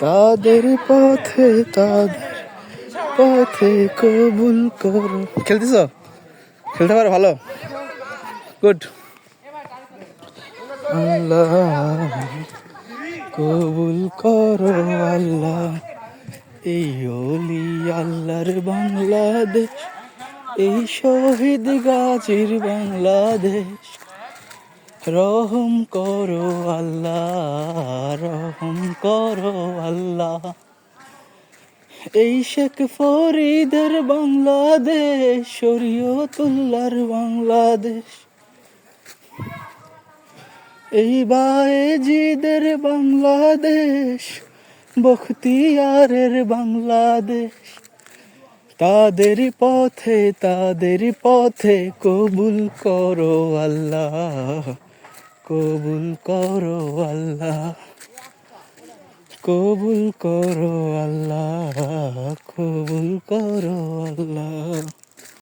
তাদের পথে তাদের পথে কবুল করো। খেলতেছ? খেলতে পারো ভালো, গুড। আল্লাহ কবুল করো আল্লাহ, এই ওলি আল্লাহর বাংলাদেশ, এই শহীদ গাজীর বাংলাদেশ। রহম করো আল্লাহ, রহম করো আল্লাহ, এই শেখ ফরিদের বাংলাদেশ, শরীয়তুল্লাহর বাংলাদেশ, এই বায়েজিদের বাংলাদেশ, বখতিয়ারের বাংলাদেশ। তাদের পথে কবুল করো আল্লাহ, কবুল করো আল্লাহ, কবুল করো আল্লাহ, কবুল করো আল্লাহ।